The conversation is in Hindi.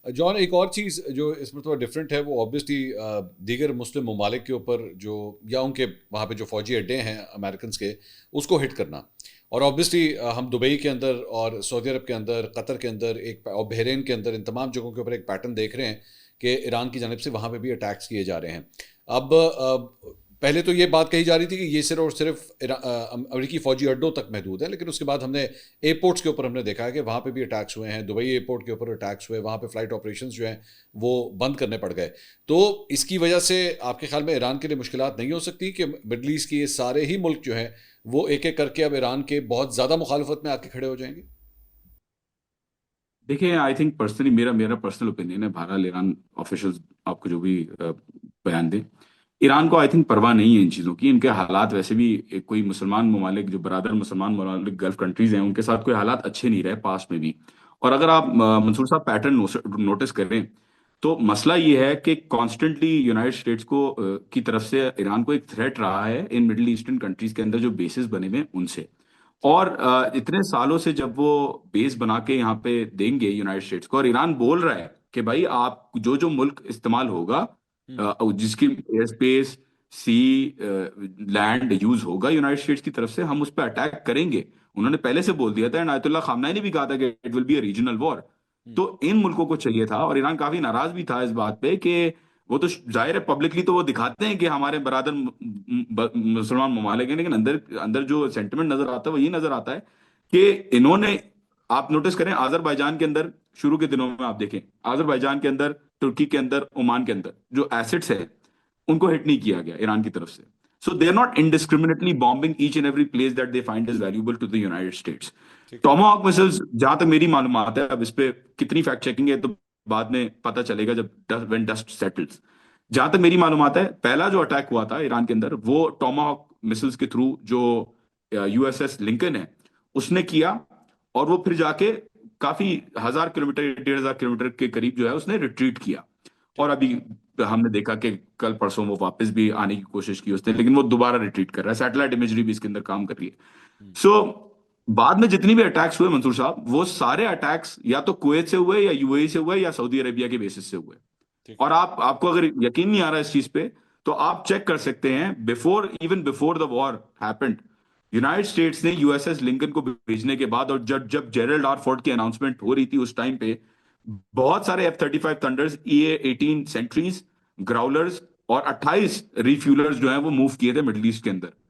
जॉन, एक और चीज़ जो इसमें थोड़ा डिफरेंट है वो ऑब्वियसली दीगर मुस्लिम ममालिक के ऊपर जो या उनके वहाँ पे जो फौजी अड्डे हैं अमेरिकन के, उसको हिट करना। और ऑब्वियसली हम दुबई के अंदर और सऊदी अरब के अंदर, कतर के अंदर एक और बहरीन के अंदर, इन तमाम जगहों के ऊपर एक पैटर्न देख रहे हैं कि ईरान की जानब से वहाँ पे भी अटैक्स किए जा रहे हैं। अब पहले तो ये बात कही जा रही थी कि ये सिर्फ और सिर्फ अमेरिकी फौजी अड्डों तक महदूद है, लेकिन उसके बाद हमने एयरपोर्ट्स के ऊपर हमने देखा है कि वहाँ पे भी अटैक्स हुए हैं। दुबई एयरपोर्ट के ऊपर अटैक्स हुए, वहाँ पे फ्लाइट ऑपरेशंस जो हैं वो बंद करने पड़ गए। तो इसकी वजह से आपके ख्याल में ईरान के लिए मुश्किलात नहीं हो सकती कि मिडल ईस्ट के ये सारे ही मुल्क जो हैं वो एक एक करके अब ईरान के बहुत ज़्यादा मुखालफत में आके खड़े हो जाएंगे? देखिए, आई थिंक पर्सनली मेरा मेरा पर्सनल ओपिनियन है, बहरहाल ईरान ऑफिशियल्स आपको जो भी बयान दें, ईरान को आई थिंक परवाह नहीं है इन चीज़ों की। इनके हालात वैसे भी कोई मुसलमान ममालिक जो बरादर मुसलमान ममालिक गल्फ कंट्रीज हैं उनके साथ कोई हालात अच्छे नहीं रहे पास्ट में भी। और अगर आप मंसूर साहब पैटर्न नोटिस करें तो मसला ये है कि कॉन्स्टेंटली यूनाइटेड स्टेट्स को की तरफ से ईरान को एक थ्रेट रहा है इन मिडिल ईस्टर्न कंट्रीज के अंदर जो बेसिस बने हुए हैं उनसे। और इतने सालों से जब वो बेस बना के यहाँ पे देंगे यूनाइटेड स्टेट्स को, और ईरान बोल रहा है कि भाई आप जो जो मुल्क इस्तेमाल होगा, हम्म। जिसकी एयर स्पेस, सी, लैंड यूज होगा यूनाइटेड स्टेट्स की तरफ से, हम उस पर अटैक करेंगे। उन्होंने पहले से बोल दिया था, एंड आयतुल्लाह खामनाई ने भी कहा था कि it will be a regional war. हम्म। तो इन मुल्कों को चाहिए था, और ईरान काफी नाराज भी था इस बात पे कि वो तो जाहिर है पब्लिकली तो वो दिखाते हैं कि हमारे बरादर मुसलमान ममालिक हैं, लेकिन अंदर अंदर जो सेंटिमेंट नजर आता है वो ये नजर आता है कि इन्होंने, आप नोटिस करें आजरबाईजान के अंदर शुरू के दिनों में आप देखें, आजरबाईजान के अंदर, तुर्की के अंदर, ओमान के अंदर जो एसिड्स है उनको हिट नहीं किया गया ईरान की तरफ से। So they are not indiscriminately bombing each and every place that they find is valuable to the United States. ठीक है। टोमाहॉक मिसाइल्स, जहां तक मेरी मालूमात है, अब इस पे कितनी फैक्ट चेकिंग है तो बाद में पता चलेगा जब व्हेन डस्ट सेटल्स। जहां तक मेरी मालूमात है, पहला जो अटैक हुआ था ईरान के अंदर वो टोमाहॉक मिसाइल्स के थ्रू जो यूएसएस लिंकन है उसने किया। और वो फिर जाके काफी 1,000 किलोमीटर, 1,500 किलोमीटर के करीब जो है उसने रिट्रीट किया। और ठीक है। अभी हमने देखा कि कल परसों वो वापस भी आने की कोशिश की उसने, लेकिन वो दोबारा रिट्रीट कर रहा है। सैटेलाइट इमेजरी भी इसके अंदर काम कर रही है। हम्म। सो बाद में जितनी भी अटैक्स हुए मंसूर साहब, वो सारे अटैक्स या तो कुवैत से हुए, या यूएई से हुए, या सऊदी अरेबिया के बेसिस से हुए। ठीक और है। आपको अगर यकीन नहीं आ रहा इस चीज पे, तो आप चेक कर सकते हैं, before the war happened, United states ने यूएसएस लिंकन को भेजने के बाद, और जब जब जेरल्ड आर फोर्ड की अनाउंसमेंट हो रही थी उस टाइम पे, बहुत सारे F-35 थंडर्स, EA-18 सेंट्रीज, ग्राउलर्स और 28 रिफ्यूलर्स जो हैं वो मूव किए थे मिडिल ईस्ट के अंदर।